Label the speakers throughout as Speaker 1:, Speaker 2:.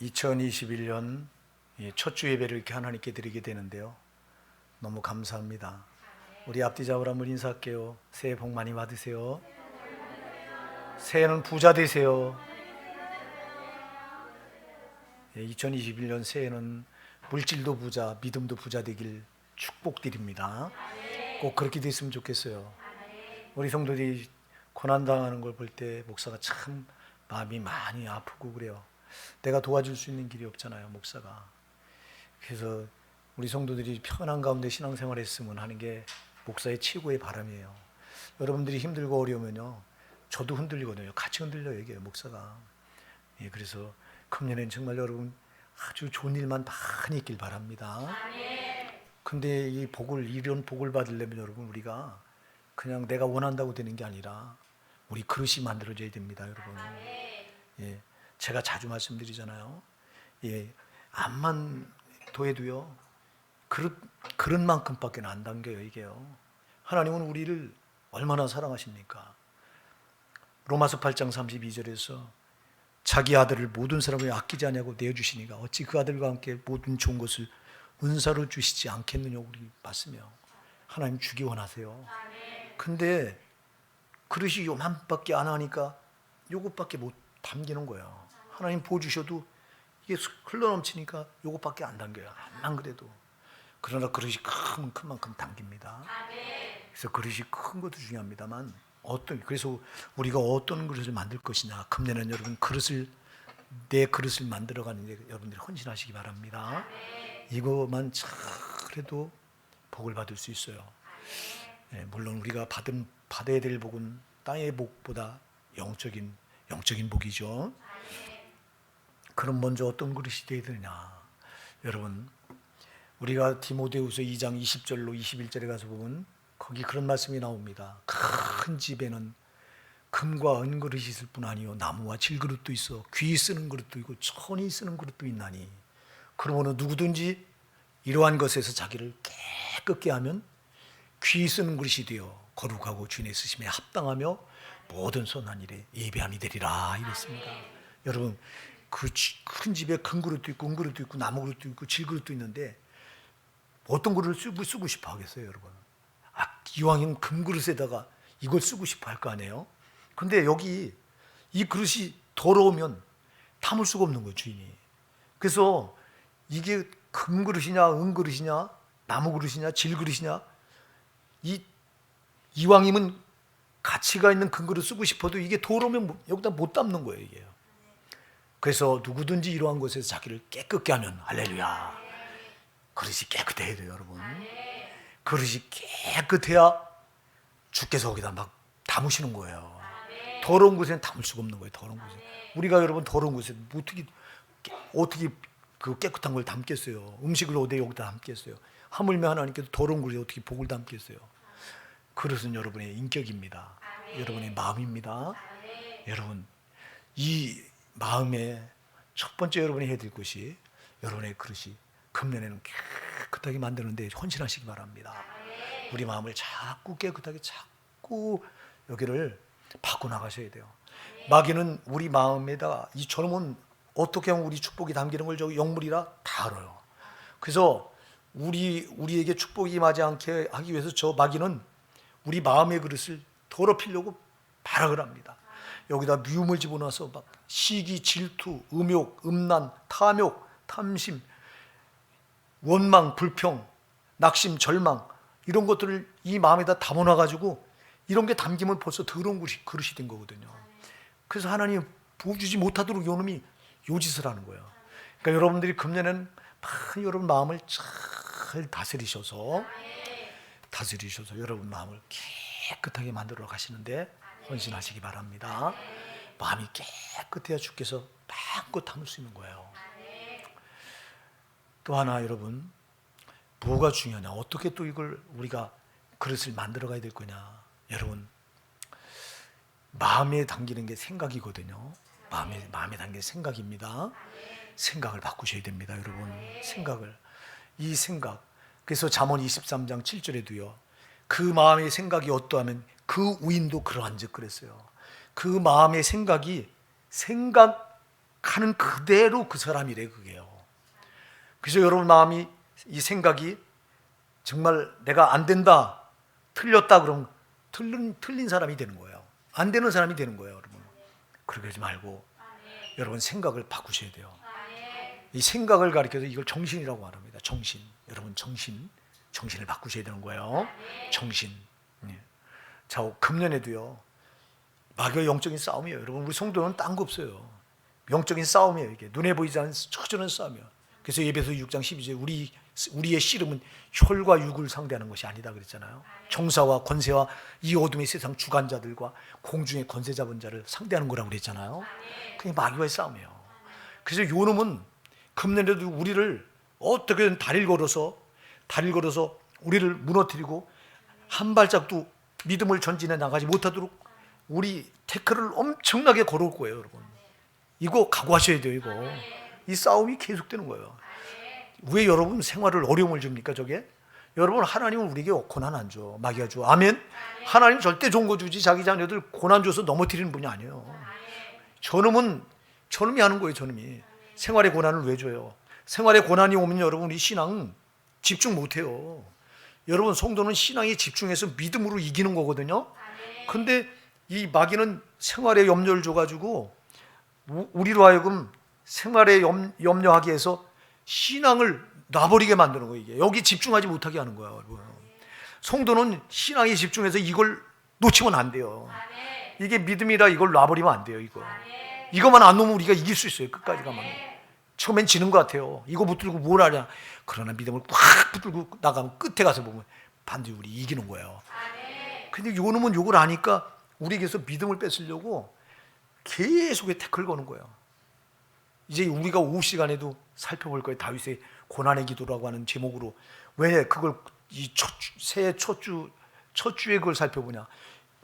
Speaker 1: 2021년 첫 주 예배를 이렇게 하나님께 드리게 되는데요. 너무 감사합니다. 우리 앞뒤 잡으라 한번 인사할게요. 새해 복 많이 받으세요. 새해는 부자 되세요. 2021년 새해는 물질도 부자, 믿음도 부자 되길 축복드립니다. 꼭 그렇게 됐으면 좋겠어요. 우리 성도들이 고난당하는 걸 볼 때 목사가 참 마음이 많이 아프고 그래요. 내가 도와줄 수 있는 길이 없잖아요, 목사가. 그래서 우리 성도들이 편한 가운데 신앙생활 했으면 하는 게 목사의 최고의 바람이에요. 여러분들이 힘들고 어려우면요, 저도 흔들리거든요. 같이 흔들려요, 이게 목사가. 그래서 금년엔 정말 여러분 아주 좋은 일만 많이 있길 바랍니다. 근데 이런 복을 받으려면 여러분, 우리가 그냥 내가 원한다고 되는 게 아니라 우리 그릇이 만들어져야 됩니다, 여러분. 제가 자주 말씀드리잖아요. 암만 더해도요, 그릇만큼밖에 안 담겨요, 이게요. 하나님은 우리를 얼마나 사랑하십니까? 로마서 8장 32절에서 자기 아들을 모든 사람을 아끼지 않냐고 내어주시니까 어찌 그 아들과 함께 모든 좋은 것을 은사로 주시지 않겠느냐, 우리 말씀이요. 하나님 주기 원하세요. 근데 그릇이 요만밖에 안 하니까 요것밖에 못 담기는 거예요. 하나님 보여주셔도 이게 흘러넘치니까 요것밖에 안 담겨요. 암만 그래도. 그러나 그릇이 큰 만큼 담깁니다. 그래서 그릇이 큰 것도 중요합니다만 그래서 우리가 어떤 그릇을 만들 것이냐. 금년에는 여러분 내 그릇을 만들어가는 데 여러분들이 헌신하시기 바랍니다. 이거만 잘해도 복을 받을 수 있어요. 물론 우리가 받아야 될 복은 땅의 복보다 영적인 복이죠. 그럼 먼저 어떤 그릇이 되어야 되느냐. 여러분, 우리가 디모데후서 2장 20절로 21절에 가서 보면 거기 그런 말씀이 나옵니다. 큰 집에는 금과 은그릇이 있을 뿐 아니요 나무와 질그릇도 있어 귀 쓰는 그릇도 있고 천이 쓰는 그릇도 있나니 그러므로 누구든지 이러한 것에서 자기를 깨끗게 하면 귀 쓰는 그릇이 되어 거룩하고 주인의 쓰심에 합당하며 모든 선한 일에 예배함이 되리라 이랬습니다. 여러분, 그 큰 집에 큰 그릇도 있고 은그릇도 있고 나무 그릇도 있고 질그릇도 있는데 어떤 그릇을 쓰고 싶어 하겠어요, 여러분? 이왕이면 금그릇에다가 이걸 쓰고 싶어 할 거 아니에요? 근데 여기 이 그릇이 더러우면 담을 수가 없는 거예요, 주인이. 그래서 이게 금그릇이냐 은그릇이냐 나무 그릇이냐 질그릇이냐 이왕이면 가치가 있는 금그릇 쓰고 싶어도 이게 더러우면 여기다 못 담는 거예요, 이게. 그래서 누구든지 이러한 곳에서 자기를 깨끗게 하면 할렐루야. 그릇이 깨끗해야 돼요, 여러분. 그릇이 깨끗해야 주께서 거기다 막 담으시는 거예요. 더러운 곳에는 담을 수가 없는 거예요, 더러운 곳에. 우리가 여러분 더러운 곳에 어떻게 그 깨끗한 걸 담겠어요? 음식을 여기다 담겠어요? 하물며 하나님께서 더러운 곳에 어떻게 복을 담겠어요? 그릇은 여러분의 인격입니다. 여러분의 마음입니다. 여러분, 이 마음에 첫 번째 여러분이 해야 될 것이 여러분의 그릇이 금년에는 깨끗하게 만드는데 헌신하시기 바랍니다. 우리 마음을 자꾸 깨끗하게 자꾸 여기를 바꿔나가셔야 돼요. 마귀는 우리 마음에다 저놈은 어떻게 하면 우리 축복이 담기는 걸 저 영물이라 다 알아요. 그래서 우리에게 축복이 임하지 않게 하기 위해서 저 마귀는 우리 마음의 그릇을 더럽히려고 발악을 합니다. 여기다 미움을 집어넣어서 막 시기, 질투, 음욕, 음란, 탐욕, 탐심, 원망, 불평, 낙심, 절망 이런 것들을 이 마음에다 담아놔가지고 이런 게 담기면 벌써 더러운 그릇이 된 거거든요. 그래서 하나님 부어주지 못하도록 요놈이 요짓을 하는 거예요. 그러니까 여러분들이 금년에는 여러분 마음을 잘 다스리셔서 여러분 마음을 깨끗하게 만들어 가시는데 헌신하시기 바랍니다. 마음이 깨끗해야 주께서 마음껏 담을 수 있는 거예요. 또 하나 여러분, 뭐가 중요하냐? 어떻게 또 이걸 우리가 그릇을 만들어 가야 될 거냐? 여러분, 마음에 담기는 게 생각이거든요. 마음에 담기는 생각입니다. 생각을 바꾸셔야 됩니다, 여러분. 이 생각. 그래서 잠언 23장 7절에도요. 그 마음의 생각이 어떠하면 그 우인도 그러한즉 그랬어요. 그 마음의 생각이 가는 그대로 그 사람이래 그게요. 그래서 여러분 마음이 이 생각이 정말 내가 안 된다, 틀렸다 그러면 틀린 사람이 되는 거예요. 안 되는 사람이 되는 거예요, 여러분. 그러지 말고 여러분 생각을 바꾸셔야 돼요. 이 생각을 가리켜서 이걸 정신이라고 말합니다. 정신. 여러분 정신을 바꾸셔야 되는 거예요. 정신. 자, 금년에도요. 마귀와 영적인 싸움이에요. 여러분 우리 성도는 딴 거 없어요. 영적인 싸움이에요. 이게 눈에 보이지 않는 처절한 싸움이에요. 그래서 에베소 6장 12절 우리의 씨름은 혈과 육을 상대하는 것이 아니다 그랬잖아요. 정사와 권세와 이 어둠의 세상 주관자들과 공중의 권세 잡은 자를 상대하는 거라고 그랬잖아요. 그게 마귀와의 싸움이에요. 그래서 요 놈은 금년에도 우리를 어떻게든 다리를 걸어서 우리를 무너뜨리고 한 발짝도 믿음을 전진해 나가지 못하도록 우리 태클을 엄청나게 걸어올 거예요, 여러분. 이거 각오하셔야 돼요, 이거. 이 싸움이 계속되는 거예요. 왜 여러분 생활을 어려움을 줍니까, 저게? 여러분 하나님은 우리에게 고난 안 줘. 마귀가 줘. 아멘? 하나님 절대 좋은 거 주지 자기 자녀들 고난 줘서 넘어뜨리는 분이 아니에요. 저놈이 하는 거예요, 저놈이. 생활의 고난을 왜 줘요? 생활의 고난이 오면 여러분 우리 신앙 집중 못해요. 여러분 성도는 신앙에 집중해서 믿음으로 이기는 거거든요. 근데 이 마귀는 생활에 염려를 줘가지고 우리로 하여금 생활에 염려하게 해서 신앙을 놔버리게 만드는 거예요. 이게. 여기 집중하지 못하게 하는 거예요, 여러분. 성도는 신앙에 집중해서 이걸 놓치면 안 돼요. 이게 믿음이라 이걸 놔버리면 안 돼요. 이거만 안 놓으면 우리가 이길 수 있어요. 끝까지 가면. 처음엔 지는 것 같아요. 이거 붙들고 뭘 하냐. 그러나 믿음을 확 붙들고 나가면 끝에 가서 보면 반드시 우리 이기는 거예요. 근데 요 놈은 요걸 아니까 우리에게서 믿음을 뺏으려고 계속 태클 거는 거예요. 이제 우리가 오후 시간에도 살펴볼 거예요. 다윗의 고난의 기도라고 하는 제목으로. 왜 그걸 이 새해 첫 주에 그걸 살펴보냐.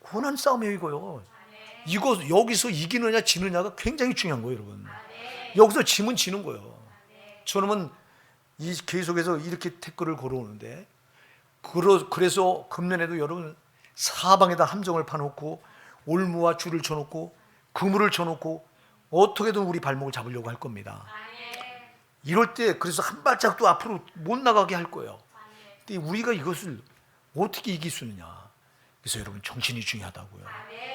Speaker 1: 고난 싸움이에요, 이거요. 이거 여기서 이기느냐 지느냐가 굉장히 중요한 거예요, 여러분. 여기서 지면 지는 거예요. 저놈은 계속해서 이렇게 태클을 걸어오는데, 그래서 금년에도 여러분 사방에다 함정을 파놓고 올무와 줄을 쳐놓고 그물을 쳐놓고 어떻게든 우리 발목을 잡으려고 할 겁니다. 이럴 때 그래서 한 발짝도 앞으로 못 나가게 할 거예요. 근데 우리가 이것을 어떻게 이길 수 있느냐. 그래서 여러분 정신이 중요하다고요.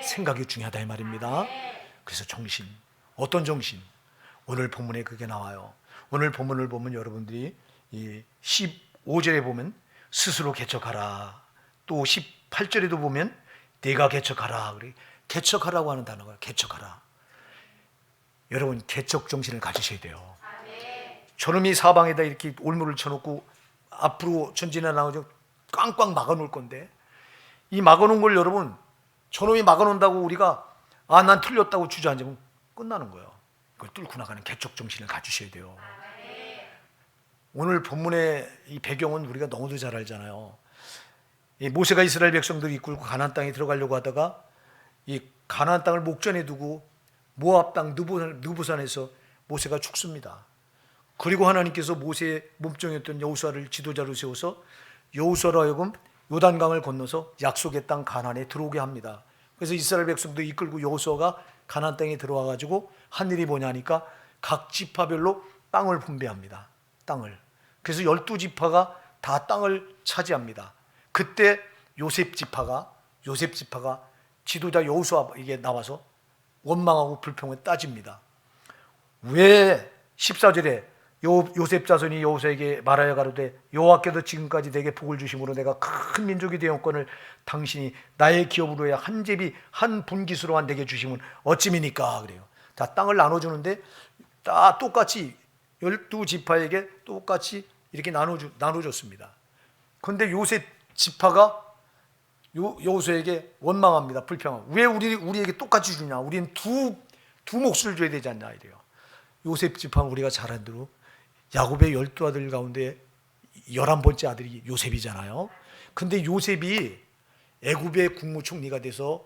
Speaker 1: 생각이 중요하다 이 말입니다. 그래서 정신, 어떤 정신? 오늘 본문에 그게 나와요. 오늘 본문을 보면 여러분들이 이 15절에 보면 스스로 개척하라. 또 18절에도 보면 내가 개척하라. 그래. 개척하라고 하는 단어가 개척하라. 여러분 개척 정신을 가지셔야 돼요. 저놈이 사방에다 이렇게 올무를 쳐놓고 앞으로 전진해 나가서 꽝꽝 막아놓을 건데, 이 막아놓은 걸 여러분 저놈이 막아놓는다고 우리가 난 틀렸다고 주저앉으면 끝나는 거예요. 그걸 뚫고 나가는 개척 정신을 가지셔야 돼요. 오늘 본문의 이 배경은 우리가 너무도 잘 알잖아요. 이 모세가 이스라엘 백성들을 이끌고 가나안 땅에 들어가려고 하다가 이 가나안 땅을 목전에 두고 모압 땅 느부산에서 모세가 죽습니다. 그리고 하나님께서 모세의 몸종이었던 여호수아를 지도자로 세워서 여호수아로 하여금 요단강을 건너서 약속의 땅 가나안에 들어오게 합니다. 그래서 이스라엘 백성도 이끌고 여호수아가 가나안 땅에 들어와 가지고 한 일이 뭐냐니까 각 지파별로 땅을 분배합니다. 땅을. 그래서 12지파가 다 땅을 차지합니다. 그때 요셉 지파가 지도자 여호수아에게 나와서 원망하고 불평을 따집니다. 왜 14절에 요셉 자손이 여호수아에게 말하여 가로되 여호와께서 지금까지 내게 복을 주심으로 내가 큰 민족이 되었거늘 당신이 나의 기업으로야 한 제비 한 분깃으로만 내게 주심은 어찌미니까 그래요. 다 땅을 나눠주는데 다 똑같이 12지파에게 똑같이 이렇게 나눠줬습니다. 그런데 요셉 지파가 여호수아에게 원망합니다. 불평하고 왜 우리에게 똑같이 주냐. 우리는 두 몫을 줘야 되지 않냐 이래요. 요셉 지파는 우리가 잘 아는 대로 야곱의 12아들 가운데 11번째 아들이 요셉이잖아요. 근데 요셉이 애굽의 국무총리가 돼서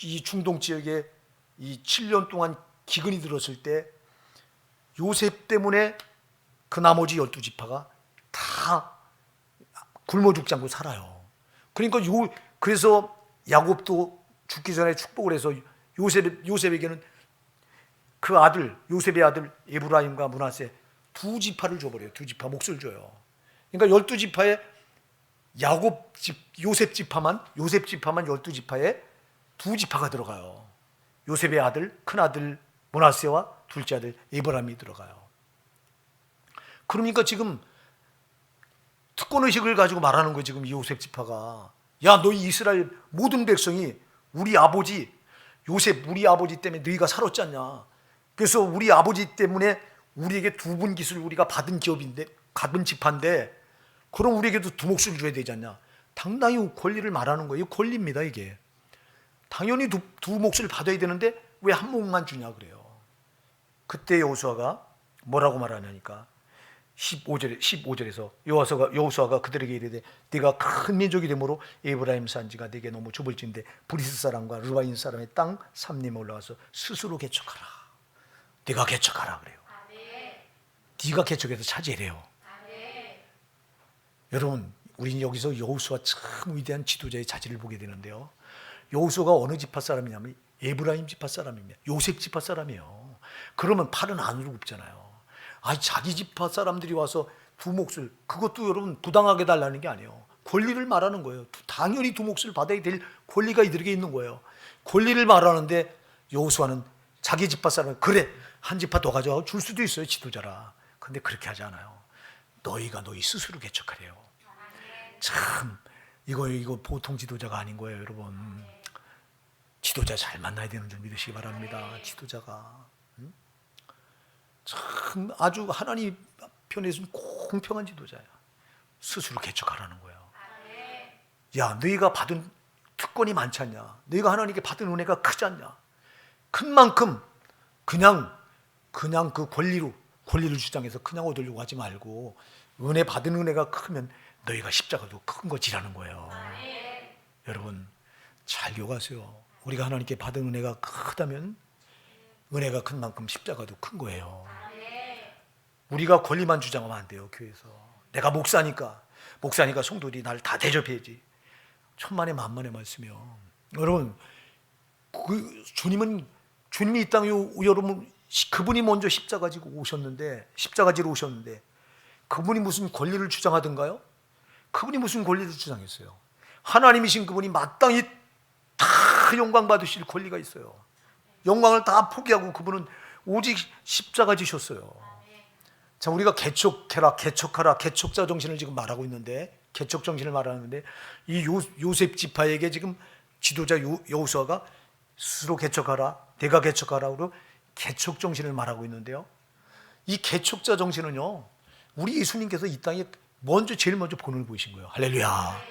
Speaker 1: 이 중동 지역에 이 7년 동안 기근이 들었을 때 요셉 때문에 그 나머지 12지파가 다 굶어 죽지 않고 살아요. 그러니까 그래서 야곱도 죽기 전에 축복을 해서 요셉에게는 그 아들 요셉의 아들 에브라임과 므낫세 두 지파를 줘버려요. 두 지파 몫을 줘요. 그러니까 12지파에 요셉 지파만 12지파에 두 지파가 들어가요. 요셉의 아들 큰 아들 므낫세와 둘째 아들 에브라임이 들어가요. 그러니까 지금 특권의식을 가지고 말하는 거예요. 지금 이 요셉 지파가, 야, 너희 이스라엘 모든 백성이 우리 아버지 요셉, 우리 아버지 때문에 너희가 살았지 않냐. 그래서 우리 아버지 때문에 우리에게 두 분 기술 우리가 받은 기업인데, 받은 지파인데, 그럼 우리에게도 두 몫을 줘야 되지 않냐. 당당히 권리를 말하는 거예요. 권리입니다, 이게. 당연히 두 몫을 받아야 되는데 왜 한 몫만 주냐 그래요. 그때 여호수아가 뭐라고 말하냐니까 15절에서 여호수아가 그들에게 이르되 네가 큰 민족이 되므로 에브라임 산지가 네게 너무 좁을진데 브리스 사람과 르바인 사람의 땅 삼림에 올라와서 스스로 개척하라. 네가 개척하라 그래요. 네가 개척해서 차지해래요. 여러분, 우리는 여기서 여호수아 참 위대한 지도자의 자질을 보게 되는데요. 여호수아가 어느 지파 사람이냐면 에브라임 지파 사람입니다. 요셉 지파 사람이에요. 그러면 팔은 안으로 굽잖아요. 자기 지파 사람들이 와서 두 몫을, 그것도 여러분 부당하게 달라는 게 아니에요. 권리를 말하는 거예요. 당연히 두 몫을 받아야 될 권리가 이들에게 있는 거예요. 권리를 말하는데 여호수아는 자기 지파 사람, 그래 한 지파 더 가져와 줄 수도 있어요, 지도자라. 근데 그렇게 하지 않아요. 너희가 너희 스스로 개척하래요. 참 이거 보통 지도자가 아닌 거예요, 여러분. 지도자 잘 만나야 되는 줄 믿으시기 바랍니다. 지도자가 참 아주 하나님 편에서는 공평한 지도자야. 스스로 개척하라는 거예요. 야, 너희가 받은 특권이 많지 않냐? 너희가 하나님께 받은 은혜가 크지 않냐? 큰 만큼 그냥 그 권리를 주장해서 그냥 얻으려고 하지 말고, 은혜 받은 은혜가 크면 너희가 십자가도 큰 거 지라는 거예요. 여러분 잘 기억하세요. 우리가 하나님께 받은 은혜가 크다면 은혜가 큰 만큼 십자가도 큰 거예요. 우리가 권리만 주장하면 안 돼요. 교회에서 내가 목사니까 성도들이 날 다 대접해야지. 천만의 만만의 말씀이요. 여러분, 주님이 이 땅에 여러분, 그분이 먼저 십자가 지로 오셨는데 그분이 무슨 권리를 주장하던가요? 그분이 무슨 권리를 주장했어요? 하나님이신 그분이 마땅히 다 영광 받으실 권리가 있어요. 영광을 다 포기하고 그분은 오직 십자가 지셨어요. 자, 우리가 개척하라, 개척자 정신을 지금 말하고 있는데, 개척 정신을 말하는데, 이 요셉 지파에게 지금 지도자 여호수아가 스스로 개척하라, 내가 개척하라, 그리고 개척 정신을 말하고 있는데요. 이 개척자 정신은요, 우리 예수님께서 이 땅에 제일 먼저 본을 보이신 거예요. 할렐루야.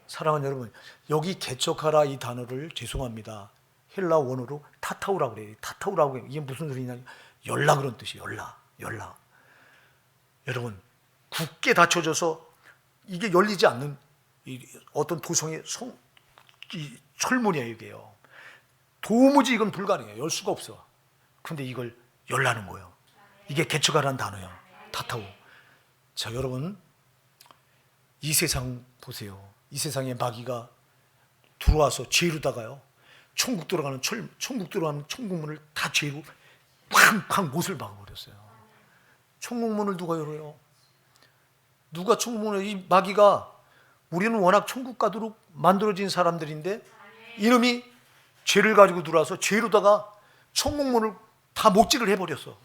Speaker 1: 사랑하는 여러분, 여기 개척하라 이 단어를, 죄송합니다, 헬라 원어로 타타우라고 그래요. 타타우라고 해요. 이게 무슨 소리냐? 열라 그런 뜻이에요. 열라. 여러분, 굳게 닫혀져서 이게 열리지 않는 어떤 도성의 철문이에요. 이게요. 도무지 이건 불가능해요. 열 수가 없어. 근데 이걸 열라는 거예요. 이게 개척하라는 단어예요. 타타우. 자, 여러분, 이 세상 보세요. 이 세상에 마귀가 들어와서 죄로다가요, 천국 들어가는 천국문을 다 죄로 쾅쾅 못을 박아버렸어요. 천국문을 누가 열어요? 누가 천국문을? 이 마귀가, 우리는 워낙 천국 가도록 만들어진 사람들인데 이놈이 죄를 가지고 들어와서 죄로다가 천국문을 다 못질을 해버렸어.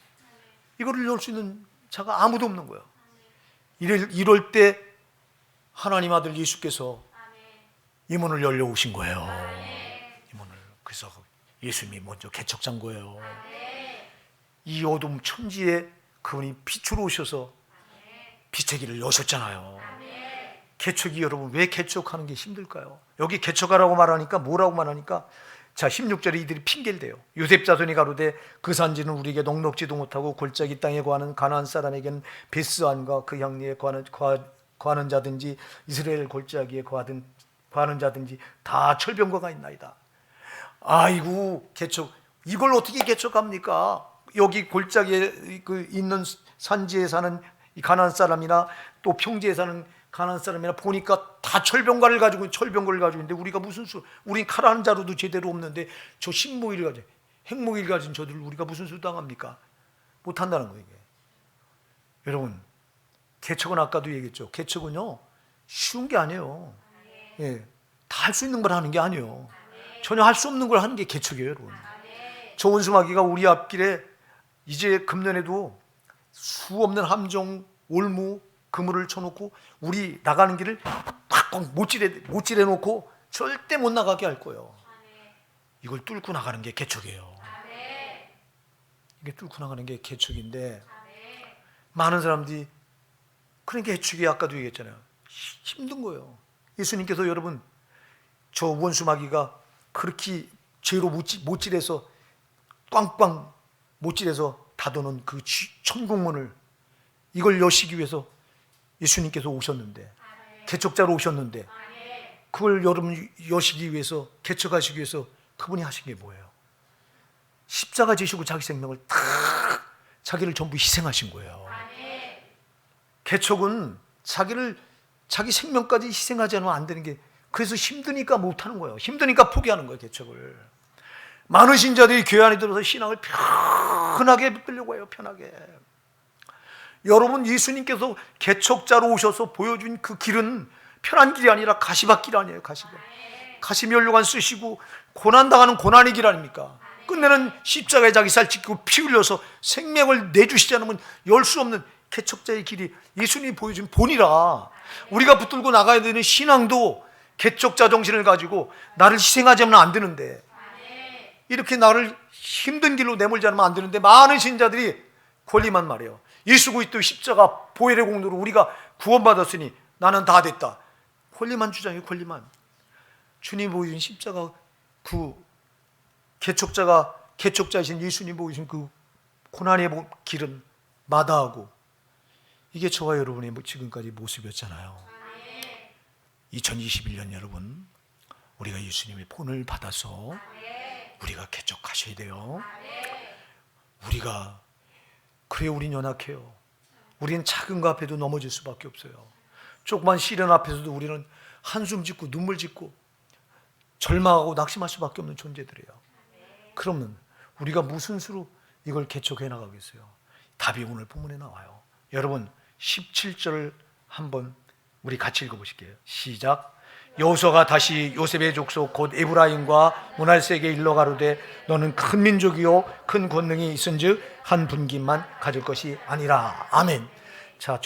Speaker 1: 이거를 열 수 있는 자가 아무도 없는 거예요. 이럴 때 하나님 아들 예수께서 이 문을 열려 오신 거예요. 이 문을. 그래서 예수님이 먼저 개척한 거예요. 이 어둠 천지에 그분이 빛으로 오셔서 빛의 길을 여셨잖아요. 개척이, 여러분, 왜 개척하는 게 힘들까요? 여기 개척하라고 말하니까, 뭐라고 말하니까, 자, 16절에 이들이 핑계를 대요. 요셉 자손이 가로되 그 산지는 우리에게 넉넉지도 못하고 골짜기 땅에 거하는 가나안 사람에게는 베스안과 그 향리에 거하는 자든지 이스라엘 골짜기에 거하는 자든지 다 철병거가 있나이다. 아이고, 개척, 이걸 어떻게 개척합니까? 여기 골짜기에 있는 산지에 사는 이 가나안 사람이나 또 평지에 사는 가나안 사람이나 보니까 다 철병거를 가지고 있는데, 우리가 무슨 우린 칼 한 자루도 제대로 없는데 저 신모이를 가지고, 핵무기를 가진 저들을 우리가 무슨 수 당합니까? 못한다는 거예요. 이게. 여러분, 개척은 아까도 얘기했죠. 개척은요 쉬운 게 아니에요. 예, 다 할 수 있는 걸 하는 게 아니에요. 전혀 할 수 없는 걸 하는 게 개척이에요, 여러분. 저 원수마귀가 우리 앞길에 이제 금년에도 수 없는 함정, 올무, 그물을 쳐놓고 우리 나가는 길을 꽉꽉 못질해 놓고 절대 못 나가게 할 거예요. 이걸 뚫고 나가는 게 개척이에요. 이게 뚫고 나가는 게 개척인데, 많은 사람들이 그런 개척이 아까도 얘기했잖아요. 힘든 거예요. 예수님께서 여러분 저 원수마귀가 그렇게 죄로 못질해서 꽝꽝 못질해서 닫아놓은 그 천국문을 이걸 여시기 위해서 예수님께서 오셨는데, 개척자로 오셨는데, 그걸 여러분 여시기 위해서, 개척하시기 위해서 그분이 하신 게 뭐예요? 십자가 지시고 자기 생명을 다 자기를 전부 희생하신 거예요. 개척은 자기 생명까지 희생하지 않으면 안 되는 게, 그래서 힘드니까 못하는 거예요. 힘드니까 포기하는 거예요, 개척을. 많은 신자들이 교회 안에 들어서 신앙을 편하게 붙들려고 해요. 편하게. 여러분, 예수님께서 개척자로 오셔서 보여준 그 길은 편한 길이 아니라 가시밭길 아니에요. 가시면류관 쓰시고 고난당하는 고난의 길 아닙니까? 끝내는 십자가에 자기 살 찢고 피 흘려서 생명을 내주시지 않으면 열 수 없는 개척자의 길이 예수님이 보여준 본이라, 우리가 붙들고 나가야 되는 신앙도 개척자 정신을 가지고 나를 희생하지 않으면 안 되는데, 이렇게 나를 힘든 길로 내몰지 않으면 안 되는데, 많은 신자들이 권리만 말해요. 예수 그리스도 십자가 보혈의 공로로 우리가 구원받았으니 나는 다 됐다. 권리만 주장해요. 권리만. 주님 보여준 십자가, 그 개척자이신 예수님 보여준 그 고난의 길은 마다하고, 이게 저와 여러분의 지금까지 모습이었잖아요. 2021년 여러분, 우리가 예수님의 본을 받아서 우리가 개척하셔야 돼요. 그래, 우린 연약해요. 우리는 작은 거 앞에도 넘어질 수밖에 없어요. 조그만 시련 앞에서도 우리는 한숨 짓고 눈물 짓고 절망하고 낙심할 수밖에 없는 존재들이에요. 그러면 우리가 무슨 수로 이걸 개척해 나가겠어요? 답이 오늘 본문에 나와요. 여러분, 17절을 한번 우리 같이 읽어보실게요. 시작. 여호수아가 다시 요셉의 족속 곧 에브라임과 므낫세에게 일러 가로되 너는 큰 민족이요 큰 권능이 있은즉 한 분깃만 가질 것이 아니라. 아멘. 자,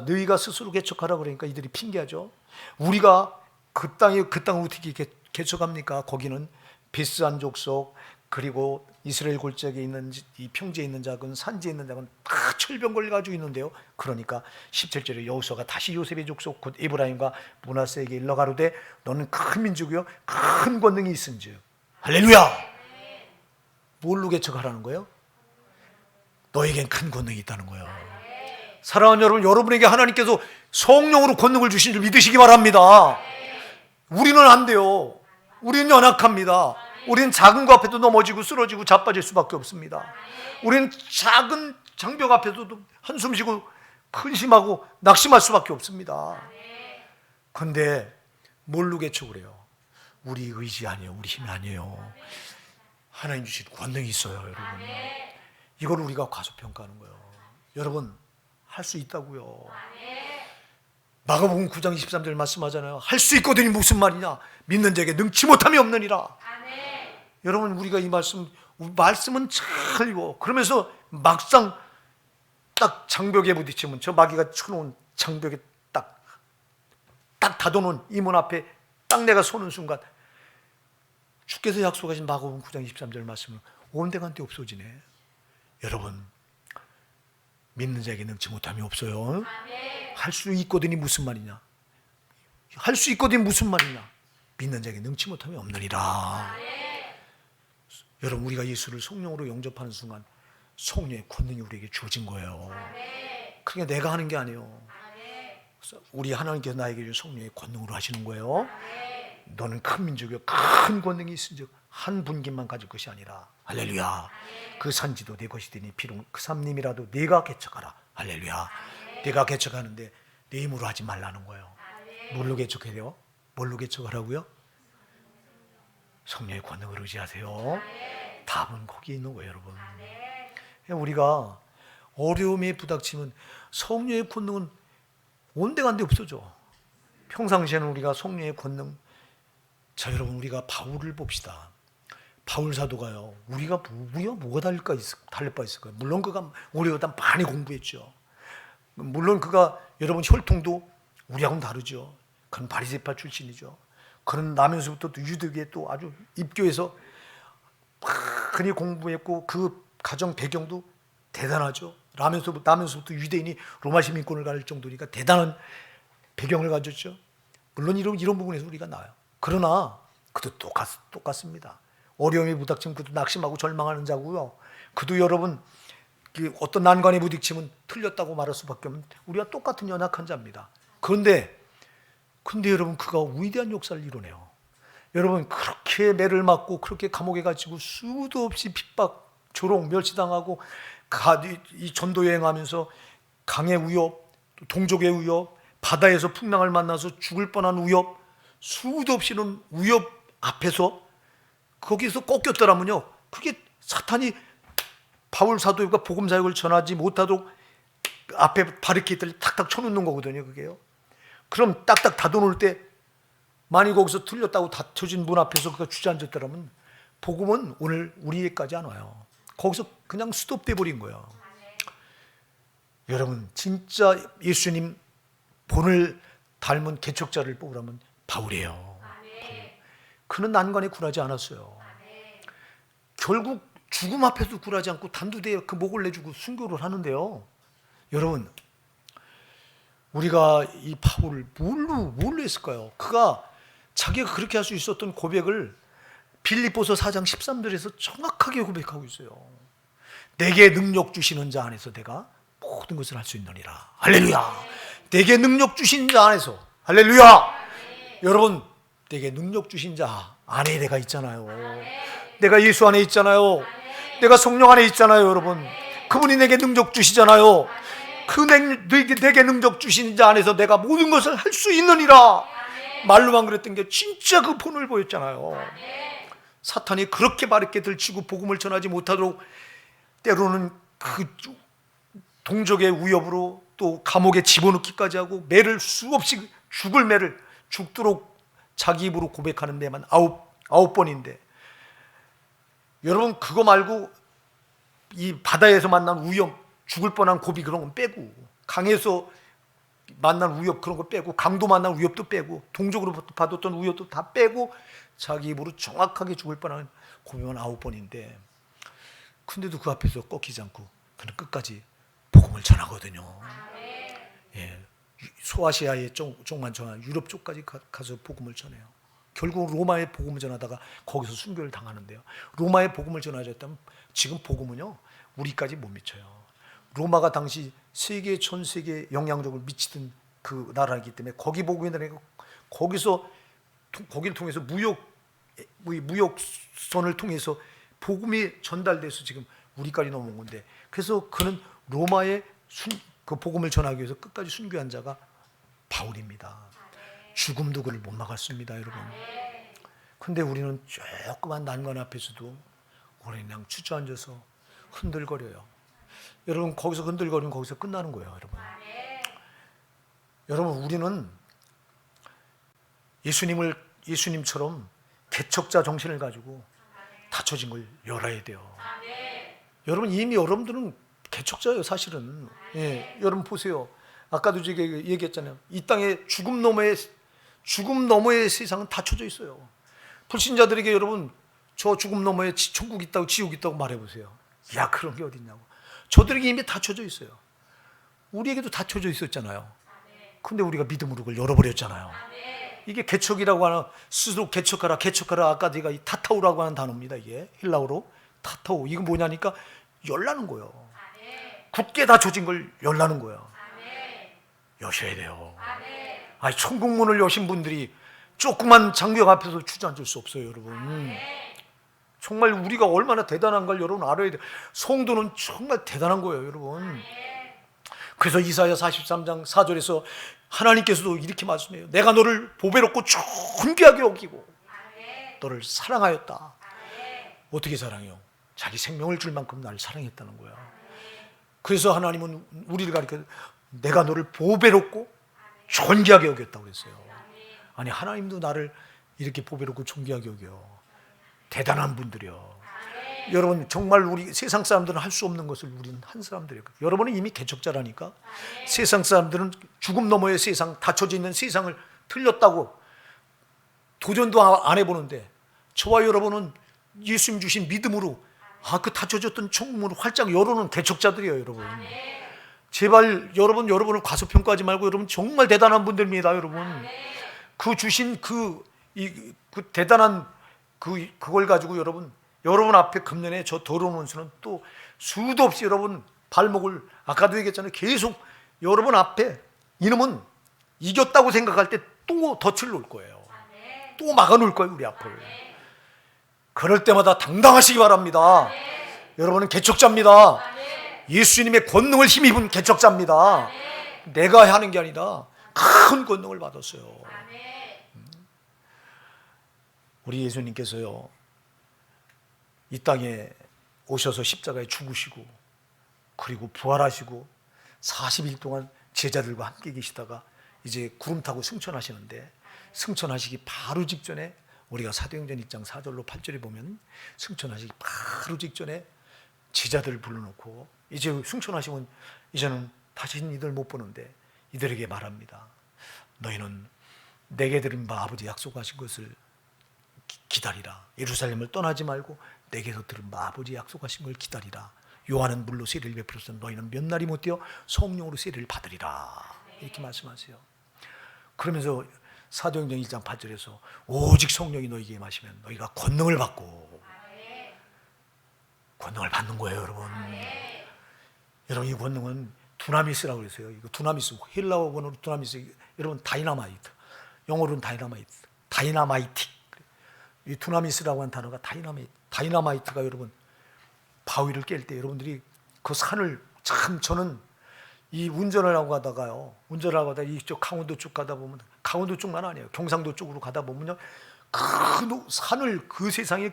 Speaker 1: 너희가 스스로 개척하라 그러니까 이들이 핑계하죠. 우리가 그 땅을 어떻게 개척합니까? 거기는 베스안 족속, 그리고 이스라엘 골짜기에 있는 이 평지에 있는 작은 산지에 있는 작은 다 철병거를 가지고 있는데요. 그러니까 17절에 여호수아가 다시 요셉의 족속 곧 에브라임과 므낫세에게 일러 가로되 너는 큰 민족이요 큰 권능이 있은즉. 할렐루야. 뭘로 개척하라는 거예요? 너에겐 큰 권능이 있다는 거예요. 사랑하는 여러분, 여러분에게 하나님께서 성령으로 권능을 주신 줄 믿으시기 바랍니다. 우리는 안 돼요. 우리는 연약합니다. 우리는 작은 거 앞에도 넘어지고 쓰러지고 자빠질 수밖에 없습니다. 우리는 작은 장벽 앞에서도 한숨 쉬고 근심하고 낙심할 수밖에 없습니다. 그런데 뭘로 개척을 해요? 우리 의지 아니에요. 우리 힘이 아니에요. 하나님 주신 권능이 있어요, 여러분. 이걸 우리가 과소평가하는 거예요. 여러분, 할 수 있다고요. 마가복음 9장 23절 말씀하잖아요. 할 수 있거든이 무슨 말이냐? 믿는 자에게 능치 못함이 없느니라. 여러분, 우리가 이 말씀은 잘 읽어. 그러면서 막상 딱 장벽에 부딪히면, 저 마귀가 쳐놓은 장벽에 딱 닫아놓은 이 문 앞에 딱 내가 서는 순간 주께서 약속하신 마가복음 9장 23절 말씀은 온데간데 없어지네. 여러분, 믿는 자에게 능치 못함이 없어요. 할 수 있거든이 무슨 말이냐? 할 수 있거든이 무슨 말이냐? 믿는 자에게 능치 못함이 없느니라. 여러분, 우리가 예수를 성령으로 영접하는 순간 성령의 권능이 우리에게 주어진 거예요. 그러니까 내가 하는 게 아니에요. 우리 하나님께서 나에게 준 성령의 권능으로 하시는 거예요. 너는 큰 민족이요 큰 권능이 있은즉 한 분깃만 가질 것이 아니라. 할렐루야. 그 산지도 내 것이 되니 비록 그 삼림이라도 네가 개척하라. 할렐루야. 내가 개척하는데 내 힘으로 하지 말라는 거예요. 뭘로 개척해요? 뭘로 개척하라고요? 성령의 권능을 의지하세요. 답은 거기에 있는 거예요, 여러분. 우리가 어려움에 부닥치면 성령의 권능은 온데간데 없어져. 평상시에는 우리가 성령의 권능, 자 여러분, 우리가 바울을 봅시다. 바울 사도가요, 우리가 뭐가 달릴 바 있을까요? 물론 그가 우리보다 많이 공부했죠. 물론 그가 여러분 혈통도 우리하고는 다르죠. 그는 바리새파 출신이죠. 그는 나면서부터 또 유대교에 또 아주 입교해서 많이 공부했고 그 가정 배경도 대단하죠. 나면서부터 유대인이 로마 시민권을 가질 정도니까 대단한 배경을 가졌죠. 물론 이런 부분에서 우리가 나아요. 그러나 그도 똑같습니다. 어려움이 부닥치면 그도 낙심하고 절망하는 자고요. 그도 여러분 어떤 난관에 부딪히면 틀렸다고 말할 수밖에 없는 우리가 똑같은 연약한 자입니다. 그런데 여러분 그가 위대한 역사를 이루네요. 여러분 그렇게 매를 맞고 그렇게 감옥에 갇히고 수도 없이 핍박, 조롱, 멸시당하고 이 전도 여행하면서 강의 위협, 동족의 위협, 바다에서 풍랑을 만나서 죽을 뻔한 위협, 수도 없이는 위협 앞에서 거기서 꺾였더라면요, 그게 사탄이 바울 사도가 복음 사역을 전하지 못하도록 앞에 바리케이트를 탁탁 쳐놓는 거거든요. 그게요. 그럼 딱딱 닫아놓을 때 만약 거기서 틀렸다고 닫혀진 문 앞에서 그가 주저앉았더라면 복음은 오늘 우리에까지 안 와요. 거기서 그냥 스톱돼 버린 거예요. 여러분 진짜 예수님 본을 닮은 개척자를 뽑으라면 바울이에요. 그는 난관에 굴하지 않았어요. 결국 죽음 앞에도 굴하지 않고 단두대에 그 목을 내주고 순교를 하는데요. 여러분 우리가 이 바울을 뭘로 했을까요? 그가 자기가 그렇게 할 수 있었던 고백을 빌립보서 4장 13절에서 정확하게 고백하고 있어요. 내게 능력 주시는 자 안에서 내가 모든 것을 할 수 있느니라. 할렐루야. 내게 능력 주신 자 안에서. 할렐루야. 여러분 내게 능력 주신 자 안에 내가 있잖아요. 내가 예수 안에 있잖아요. 내가 성령 안에 있잖아요. 여러분 그분이 내게 능력 주시잖아요. 내게 능력 주신 자 안에서 내가 모든 것을 할 수 있느니라. 말로만 그랬던 게 진짜 그 본을 보였잖아요. 사탄이 그렇게 바르게 들치고 복음을 전하지 못하도록 때로는 그 동족의 위협으로 또 감옥에 집어넣기까지 하고 매를 수없이 죽을 매를 죽도록 자기 입으로 고백하는 데만 아홉 번인데, 여러분 그거 말고 이 바다에서 만난 위협, 죽을 뻔한 고비 그런 건 빼고, 강에서 만난 위협 그런 거 빼고, 강도 만난 위협도 빼고, 동족으로 받았던 위협도 다 빼고 자기 입으로 정확하게 죽을 뻔한 고비만 9번인데, 근데도 그 앞에서 꺾이지 않고 그는 끝까지 복음을 전하거든요. 예, 소아시아의 쪽만 전한 유럽 쪽까지 가서 복음을 전해요. 결국 로마에 복음을 전하다가 거기서 순교를 당하는데요. 로마에 복음을 전하셨다면 지금 복음은요 우리까지 못 미쳐요. 로마가 당시 전 세계에 영향력을 미치던 그 나라이기 때문에 거기 복음이 다니고 거기를 통해서 무역선을 통해서 복음이 전달돼서 지금 우리까지 넘어온 건데, 그래서 그는 로마에 그 복음을 전하기 위해서 끝까지 순교한 자가 바울입니다. 죽음도 그를 못 막았습니다, 여러분. 근데 우리는 조그만 난관 앞에서도 우리는 그냥 주저앉아서 흔들거려요. 여러분 거기서 흔들거리면 거기서 끝나는 거예요, 여러분. 여러분 우리는 예수님처럼 개척자 정신을 가지고 닫혀진 걸 열어야 돼요. 여러분 이미 여러분들은 개척자예요, 사실은. 예, 여러분 보세요. 아까도 제가 얘기했잖아요. 이 땅에 죽음 너머의 세상은 닫혀져 있어요. 불신자들에게 여러분 저 죽음 너머에 천국 있다고 지옥 있다고 말해보세요. 야, 그런 게 어딨냐고. 저들에게 이미 닫혀져 있어요. 우리에게도 닫혀져 있었잖아요. 근데 우리가 믿음으로 그걸 열어버렸잖아요. 이게 개척이라고 하는, 스스로 개척하라 아까 제가 이 타타우라고 하는 단어입니다. 이게 헬라어로 타타우. 이건 뭐냐니까 열라는 거예요. 굳게 닫혀진 걸 열라는 거예요. 여셔야 돼요. 아니, 천국문을 여신 분들이 조그만 장벽 앞에서 주저앉을 수 없어요, 여러분. 정말 우리가 얼마나 대단한 걸 여러분 알아야 돼요. 성도는 정말 대단한 거예요, 여러분. 그래서 이사야 43장 4절에서 하나님께서도 이렇게 말씀해요. 내가 너를 보배롭고 존귀하게 여기고 너를 사랑하였다. 어떻게 사랑해요? 자기 생명을 줄 만큼 나를 사랑했다는 거야. 그래서 하나님은 우리를 가르쳐 내가 너를 보배롭고 존귀하게 여겼다고 그랬어요. 아니 하나님도 나를 이렇게 보배롭고 존귀하게 여겨. 대단한 분들이요. 여러분 정말 우리 세상 사람들은 할 수 없는 것을 우리는 한 사람들이에요. 여러분은 이미 개척자라니까. 세상 사람들은 죽음 너머의 세상, 닫혀져 있는 세상을 틀렸다고 도전도 안 해보는데 저와 여러분은 예수님 주신 믿음으로 그 닫혀졌던 총문을 활짝 열어놓은 개척자들이에요. 여러분 제발 여러분을 과소평가하지 말고 여러분 정말 대단한 분들입니다. 여러분 그 주신 그 대단한 그걸 가지고 여러분 앞에 금년에 저 더러운 원수는 또 수도 없이 여러분 발목을 아까도 얘기했잖아요. 계속 여러분 앞에 이놈은 이겼다고 생각할 때 또 덫을 놓을 거예요. 또 막아놓을 거예요. 우리 앞을. 그럴 때마다 당당하시기 바랍니다. 여러분은 개척자입니다. 예수님의 권능을 힘입은 개척자입니다. 내가 하는 게 아니라 큰 권능을 받았어요. 우리 예수님께서요 이 땅에 오셔서 십자가에 죽으시고 그리고 부활하시고 40일 동안 제자들과 함께 계시다가 이제 구름 타고 승천하시는데 승천하시기 바로 직전에 우리가 사도행전 1장 4절로 8절에 보면 승천하시기 바로 직전에 제자들을 불러놓고 이제 승천하시면 이제는 다시는 이들 못 보는데 이들에게 말합니다. 너희는 내게 들은 바 아버지 약속하신 것을 기다리라. 예루살렘을 떠나지 말고 내게서 들은 바 아버지 약속하신 걸 기다리라. 요한은 물로 세례를 베풀었으나 너희는 몇 날이 못 되어 성령으로 세례를 받으리라. 이렇게 말씀하세요. 그러면서 사도행전 1장 8절에서 오직 성령이 너희에게 임하시면 너희가 권능을 받고 권능을 받는 거예요. 여러분 여러분 이 권능은 두나미스라고 그랬어요. 이거 두나미스 헬라어 번호로 두나미스 여러분 다이나마이트 영어로는 다이나마이트 이 두나미스라고 하는 단어가 다이나마이트가 여러분 바위를 깰 때 여러분들이 그 산을 참 저는 이 운전을 하고 가다가 이쪽 강원도 쪽 가다 보면 강원도 쪽만 아니에요. 경상도 쪽으로 가다 보면요 그 산을 그 세상에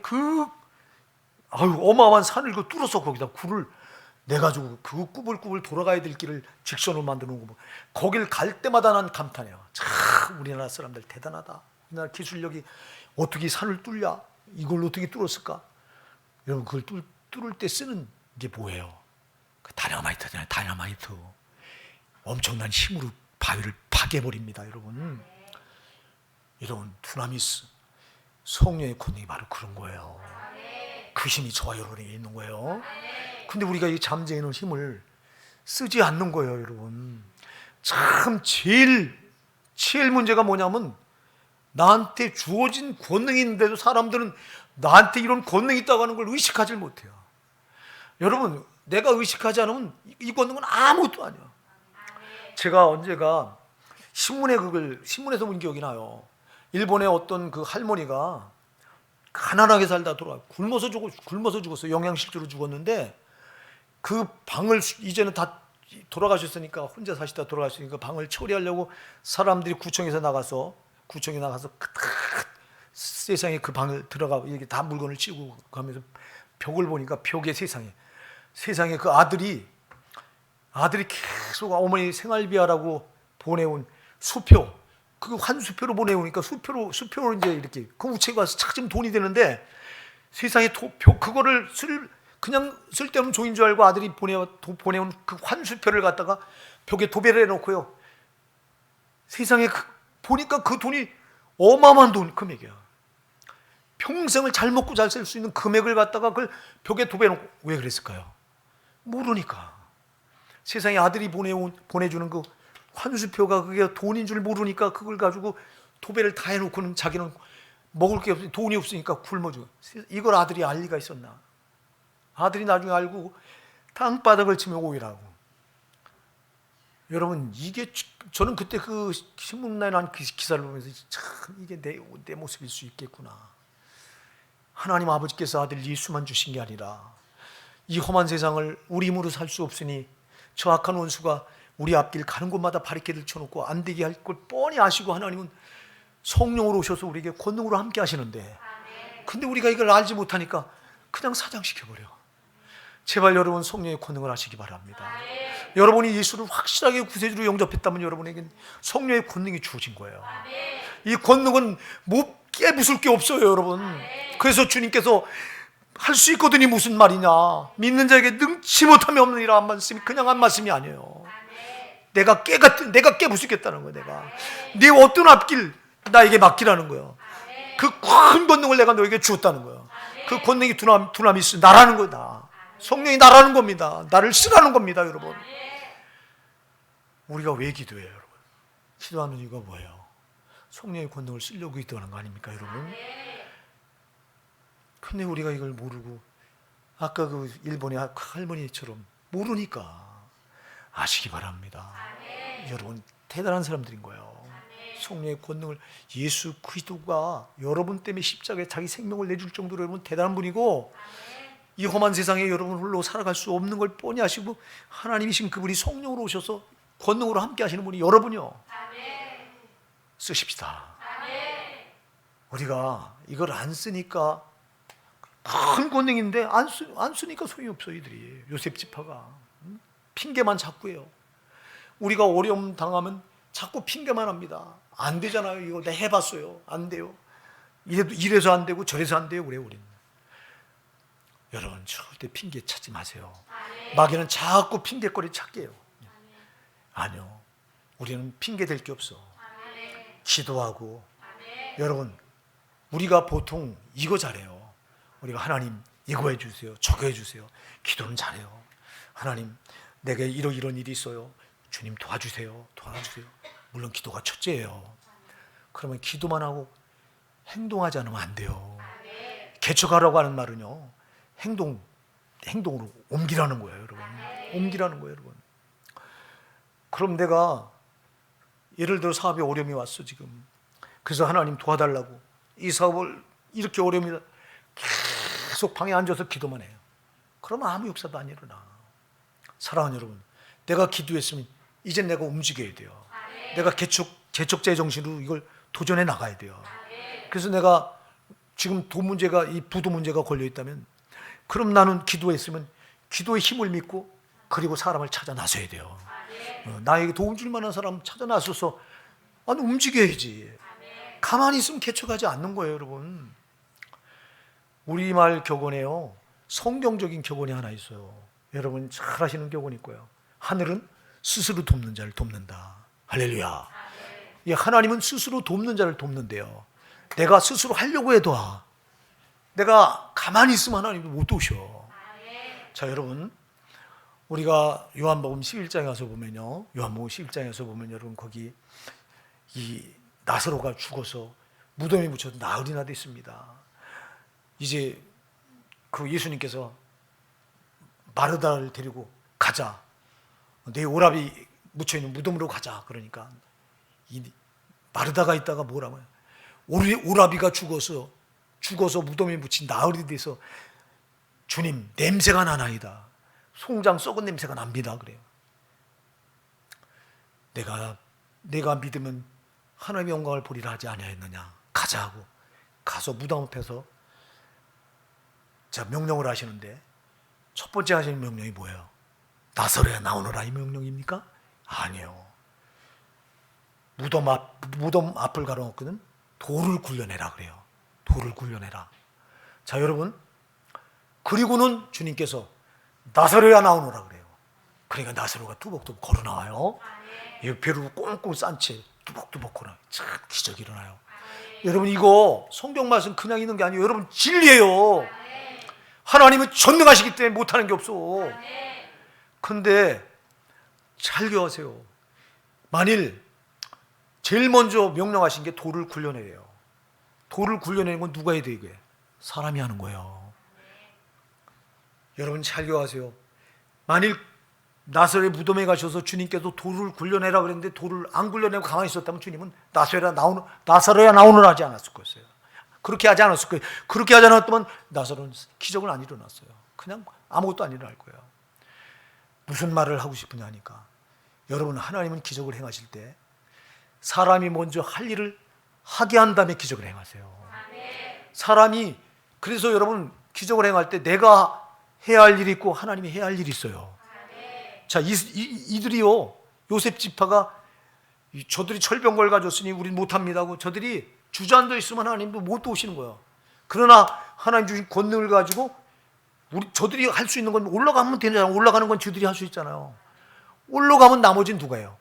Speaker 1: 어마어마한 산을 뚫어서 거기다 굴을 내가지고 그 꾸불꾸불 돌아가야 될 길을 직선으로 만들어 놓은 거 보면 거길 갈 때마다 난 감탄해요. 참 우리나라 사람들 대단하다. 우리나라 기술력이 어떻게 산을 뚫냐? 이걸 어떻게 뚫었을까? 여러분 그걸 뚫을 때 쓰는 게 뭐예요? 그 다이나마이트잖아요. 다이나마이트. 엄청난 힘으로 바위를 파괴해버립니다. 여러분 두나미스 성령의 권능이 바로 그런 거예요. 그 힘이 저와 여러분에게 있는 거예요. 근데 우리가 이 잠재해 있는 힘을 쓰지 않는 거예요. 여러분 참 제일 문제가 뭐냐면 나한테 주어진 권능이 있는데도 사람들은 나한테 이런 권능이 있다고 하는 걸 의식하지 못해요. 여러분 내가 의식하지 않으면 이 권능은 아무것도 아니야. 제가 언제가 신문에서 본 기억이 나요. 일본의 어떤 그 할머니가 가난하게 살다 굶어서 죽었어요. 영양실조로 죽었는데 그 방을 이제는 다 돌아가셨으니까 혼자 사시다 돌아가셨으니까 방을 처리하려고 사람들이 구청에 나가서 세상에 그 방을 들어가 이렇게 다 물건을 치우고 가면서 벽을 보니까 벽에 세상에 그 아들이 계속 어머니 생활비하라고 보내온 수표 그 환수표로 보내오니까 수표로 이제 이렇게 그 우체국 가서 찾으면 돈이 되는데 세상에 그거를 그냥 쓸데없는 종인 줄 알고 아들이 보내온 그 환수표를 갖다가 벽에 도배를 해놓고요. 세상에 보니까 그 돈이 어마어마한 금액이야. 평생을 잘 먹고 잘 살 수 있는 금액을 갖다가 그걸 벽에 도배해놓고 왜 그랬을까요? 모르니까. 세상에 아들이 보내주는 그 환수표가 그게 돈인 줄 모르니까 그걸 가지고 도배를 다 해놓고는 자기는 먹을 게 없으니 돈이 없으니까 굶어 죽어. 이걸 아들이 알 리가 있었나? 아들이 나중에 알고 땅바닥을 치며 오이라고. 여러분 이게 저는 그때 그 신문에 난 기사를 보면서 참 이게 내 모습일 수 있겠구나. 하나님 아버지께서 아들 예수만 주신 게 아니라 이 험한 세상을 우리 힘으로 살 수 없으니 저 악한 원수가 우리 앞길 가는 곳마다 바리케이드를 쳐놓고 안 되게 할 걸 뻔히 아시고 하나님은 성령으로 오셔서 우리에게 권능으로 함께 하시는데 근데 우리가 이걸 알지 못하니까 그냥 사장시켜버려. 제발 여러분 성령의 권능을 하시기 바랍니다. 여러분이 예수를 확실하게 구세주로 영접했다면 여러분에겐 성령의 권능이 주어진 거예요. 이 권능은 못 깨부술 게 없어요, 여러분. 그래서 주님께서 할 수 있거든이 무슨 말이냐, 믿는 자에게 능치 못함이 없느니라 한 말씀이 그냥 한 말씀이 아니에요. 내가 깨부수겠다는 거예요. 내가 네 어떤 앞길 나에게 맡기라는 거예요. 그 큰 권능을 내가 너에게 주었다는 거예요. 그 권능이 두나미 있어 나라는 거다. 성령이 나라는 겁니다. 나를 쓰라는 겁니다, 여러분. 우리가 왜 기도해요, 여러분? 기도하는 이유가 뭐예요? 성령의 권능을 쓰려고 기도하는 거 아닙니까, 여러분? 근데 우리가 이걸 모르고 아까 그 일본의 할머니처럼 모르니까 아시기 바랍니다. 여러분 대단한 사람들인 거예요. 성령의 권능을 예수 그리스도가 여러분 때문에 십자가에 자기 생명을 내줄 정도로 여러분 대단한 분이고 이 험한 세상에 여러분 홀로 살아갈 수 없는 걸 뻔히 아시고 하나님이신 그분이 성령으로 오셔서 권능으로 함께 하시는 분이 여러분이요. 쓰십시다. 우리가 이걸 안 쓰니까 큰 권능인데 안 쓰니까 소용이 없어. 이들이 요셉 지파가 핑계만 자꾸 해요. 우리가 어려움 당하면 자꾸 핑계만 합니다. 안 되잖아요. 이거 내가 해봤어요. 안 돼요. 이래서 안 되고 저래서 안 돼요. 그래 우리는. 여러분 절대 핑계 찾지 마세요. 마귀는 자꾸 핑계거리 찾게요. 아니요. 우리는 핑계 댈 게 없어. 기도하고. 여러분 우리가 보통 이거 잘해요. 우리가 하나님 이거 해주세요, 저거 해주세요. 기도는 잘해요. 하나님 내게 이런 일이 있어요. 주님 도와주세요. 물론 기도가 첫째예요. 그러면 기도만 하고 행동하지 않으면 안 돼요. 개척하라고 하는 말은요, 행동으로 옮기라는 거예요, 여러분. 옮기라는 거예요, 여러분. 그럼 내가 예를 들어 사업에 어려움이 왔어 지금. 그래서 하나님 도와달라고 이 사업을 이렇게 어려움이 계속 방에 앉아서 기도만 해요. 그러면 아무 역사도 안 일어나. 사랑하는 여러분, 내가 기도했으면 이제 내가 움직여야 돼요. 내가 개척자의 정신으로 이걸 도전해 나가야 돼요. 그래서 내가 지금 이 부도 문제가 걸려 있다면 그럼 나는 기도했으면 기도의 힘을 믿고 그리고 사람을 찾아 나서야 돼요. 나에게 도움 줄 만한 사람 찾아 나서서 움직여야지. 가만히 있으면 개척하지 않는 거예요, 여러분. 우리말 격언에요, 성경적인 격언이 하나 있어요. 여러분 잘 아시는 격언이 있고요. 하늘은 스스로 돕는 자를 돕는다. 할렐루야. 하나님은 스스로 돕는 자를 돕는데요. 내가 스스로 하려고 해도 내가 가만히 있으면 하나님도 못 도우셔. 자, 여러분 우리가 요한복음 11장에 가서 보면요, 요한복음 11장에서 보면 여러분 거기 이 나사로가 죽어서 무덤에 묻혀서 나흘이나 됐습니다. 이제 그 예수님께서 마르다를 데리고 가자. 내 오라비 묻혀있는 무덤으로 가자. 그러니까 이 마르다가 있다가 뭐라고요? 오라비가 죽어서 무덤에 묻힌 나흘이 돼서 주님 냄새가 나나이다. 송장 썩은 냄새가 납니다. 그래요. 내가 믿으면 하나님의 영광을 보리라 하지 아니하였느냐. 가자 하고 가서 무덤 앞에서 자 명령을 하시는데 첫 번째 하시는 명령이 뭐예요? 나사로야 나오너라 이 명령입니까? 아니에요. 무덤 앞을 가로놓고는 돌을 굴려내라 그래요. 돌을 굴려내라. 자 여러분, 그리고는 주님께서 나사로야 나오너라 그래요. 그러니까 나사로가 뚜벅뚜벅 걸어 나와요. 벼로 꽁꽁 싼 채 뚜벅뚜벅 걸어 나와요. 참 기적이 일어나요. 여러분 이거 성경 말씀 그냥 있는 게 아니에요. 여러분 진리예요. 하나님은 전능하시기 때문에 못하는 게 없어. 근데 잘 기억하세요. 만일 제일 먼저 명령하신 게 돌을 굴려내래요. 돌을 굴려내는 건 누가 해야 돼 이게? 사람이 하는 거예요. 여러분 잘 기억하세요. 만일 나사로의 무덤에 가셔서 주님께서 돌을 굴려내라 그랬는데 돌을 안 굴려내고 가만히 있었다면 주님은 나사로야 나오너라 하지 않았을 거였어요. 그렇게 하지 않았을 거예요. 그렇게 하지 않았다면 나사로는 기적은 안 일어났어요. 그냥 아무것도 안 일어날 거예요. 무슨 말을 하고 싶으냐 하니까 여러분 하나님은 기적을 행하실 때 사람이 먼저 할 일을 하게 한 다음에 기적을 행하세요. 사람이 그래서 여러분 기적을 행할 때 내가 해야 할 일이 있고 하나님이 해야 할 일이 있어요. 자, 이들이요, 요셉 지파가 저들이 철병걸 가졌으니 우린 못합니다 하고 저들이 주저앉아 있으면 하나님도 못 도우시는 거예요. 그러나 하나님 주신 권능을 가지고 저들이 할 수 있는 건 올라가면 되잖아요. 올라가는 건 저들이 할 수 있잖아요. 올라가면 나머지는 누가 해요?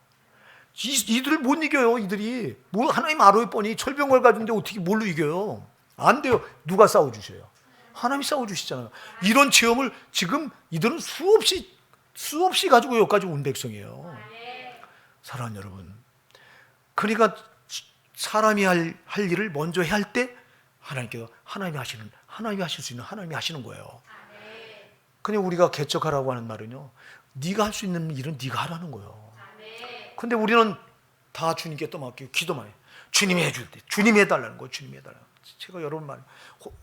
Speaker 1: 이들을 못 이겨요. 이들이 뭐 하나님 아로에 뻔히 철병걸 가졌는데 어떻게 뭘로 이겨요? 안 돼요. 누가 싸워주셔요? 하나님이 싸워주시잖아요. 이런 체험을 지금 이들은 수없이 가지고 여기까지 온 백성이에요. 사랑하는 여러분, 그러니까 사람이 할 일을 먼저 해야 할 때 하나님께서 하나님이 하실 수 있는 하나님이 하시는 거예요. 그냥 우리가 개척하라고 하는 말은요, 네가 할 수 있는 일은 네가 하라는 거예요. 근데 우리는 다 주님께 떠맡기고 기도만 해요. 주님이 해줄 때 주님이 해달라는 거예요. 주님이 해달라는 거예요. 제가 여러분 말,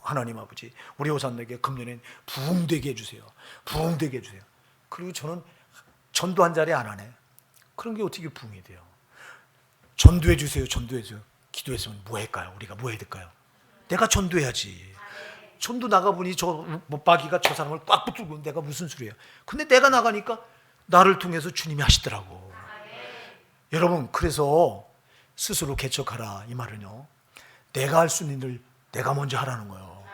Speaker 1: 하나님 아버지 우리 호산에게 금년엔 부흥되게 해주세요. 부흥되게 해주세요. 그리고 저는 전도 한 자리 안 하네. 그런 게 어떻게 부흥이 돼요? 전도해 주세요. 전도해 주세요. 기도했으면 뭐 할까요? 우리가 뭐 해야 될까요? 내가 전도해야지. 전도 나가보니 저 못박이가 저 사람을 꽉 붙들고 내가 무슨 소리예요? 근데 내가 나가니까 나를 통해서 주님이 하시더라고. 여러분, 그래서 스스로 개척하라 이 말은요, 내가 할 수 있는 일 내가 먼저 하라는 거예요.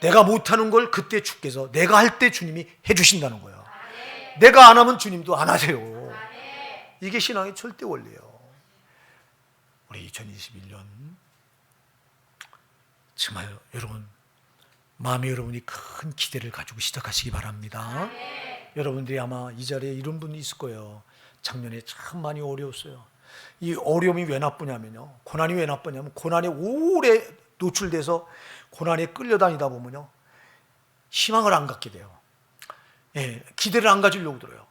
Speaker 1: 내가 못하는 걸 그때 주께서 내가 할 때 주님이 해주신다는 거예요. 내가 안 하면 주님도 안 하세요. 이게 신앙의 절대 원리예요. 우리 2021년 정말 여러분 마음에 여러분이 큰 기대를 가지고 시작하시기 바랍니다. 여러분들이 아마 이 자리에 이런 분이 있을 거예요. 작년에 참 많이 어려웠어요. 이 어려움이 왜 나쁘냐면요, 고난이 왜 나쁘냐면 고난에 오래 노출돼서 고난에 끌려다니다 보면요, 희망을 안 갖게 돼요. 예, 기대를 안 가지려고 들어요.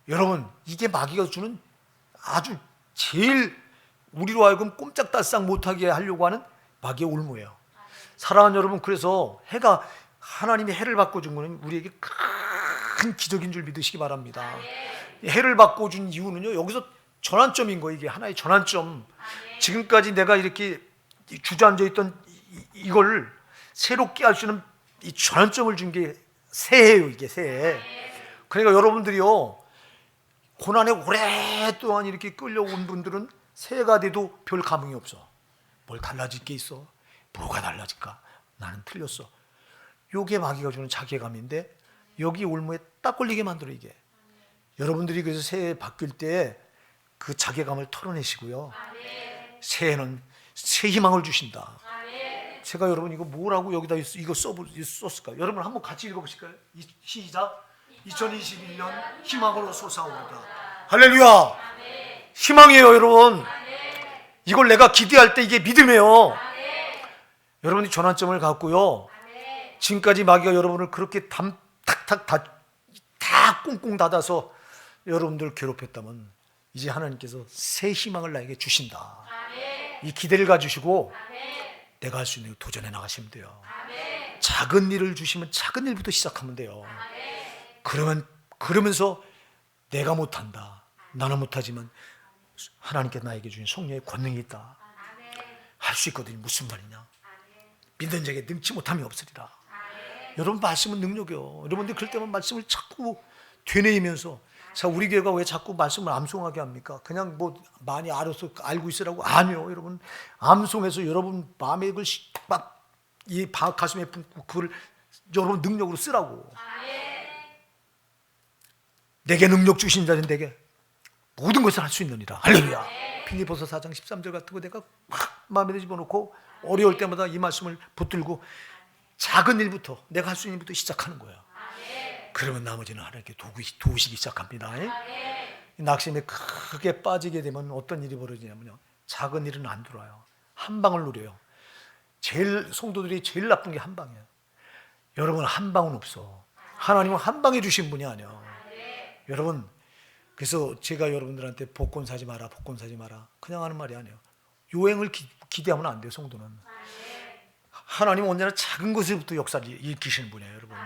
Speaker 1: 여러분, 이게 마귀가 주는 아주 제일 우리로 하여금 꼼짝달싹 못하게 하려고 하는 마귀의 올무예요. 사랑하는 여러분, 그래서 해가 하나님이 해를 바꿔준 것은 우리에게 큰 기적인 줄 믿으시기 바랍니다. 해를 바꿔준 이유는요, 여기서 전환점인 거예요. 이게 하나의 전환점. 지금까지 내가 이렇게 주저앉아 있던 이걸 새롭게 할 수 있는 이 전환점을 준 게 새해예요. 이게 새해. 그러니까 여러분들이요, 고난에 오랫동안 이렇게 끌려온 분들은 새해가 돼도 별 감흥이 없어. 뭘 달라질 게 있어? 뭐가 달라질까? 나는 틀렸어. 요게 마귀가 주는 자괴감인데 여기 올무에 딱 걸리게 만들어 이게. 여러분들이 그래서 새해 바뀔 때 그 자괴감을 털어내시고요. 새해는 새 희망을 주신다. 제가 여러분 이거 뭐라고 여기다 이거 썼을까요? 여러분 한번 같이 읽어보실까요? 시작. 2021년 희망으로 솟아오르다. 할렐루야. 희망이에요, 여러분. 이걸 내가 기대할 때 이게 믿음이에요. 여러분이 전환점을 갖고요, 지금까지 마귀가 여러분을 그렇게 탁탁 다 꽁꽁 닫아서 여러분들 괴롭혔다면 이제 하나님께서 새 희망을 나에게 주신다. 이 기대를 가지시고 내가 할 수 있는 도전해 나가시면 돼요. 작은 일을 주시면 작은 일부터 시작하면 돼요. 그러면서 내가 못한다, 나는 못하지만 하나님께 나에게 주신 성령의 권능이 있다, 할 수 있거든요. 무슨 말이냐? 믿는 자에게 능치 못함이 없으리라. 여러분, 말씀은 능력이요. 여러분들 그럴 때만 말씀을 자꾸 되뇌이면서, 자, 우리 교회가 왜 자꾸 말씀을 암송하게 합니까? 그냥 뭐 많이 알아서 알고 있으라고? 아니요. 여러분, 암송해서 여러분 마음에 그걸 막 이 가슴에 품고 그걸 여러분 능력으로 쓰라고. 내게 능력 주신 자는 내게 모든 것을 할 수 있느니라. 할렐루야. 빌립보서 4장 13절 같은 거 내가 막 마음에 집어넣고 어려울 때마다 이 말씀을 붙들고 작은 일부터, 내가 할 수 있는 일부터 시작하는 거예요. 그러면 나머지는 하나님께 도우시기 시작합니다. 낙심에 크게 빠지게 되면 어떤 일이 벌어지냐면요, 작은 일은 안 들어와요. 한 방을 노려요. 성도들이 제일 나쁜 게 한 방이에요. 여러분, 한 방은 없어. 하나님은 한 방에 주신 분이 아니에요. 여러분, 그래서 제가 여러분들한테 복권 사지 마라, 복권 사지 마라, 그냥 하는 말이 아니에요. 요행을 기대하면 안 돼요. 성도는 하나님은 언제나 작은 것에부터 역사를 일으키시는 분이에요. 여러분,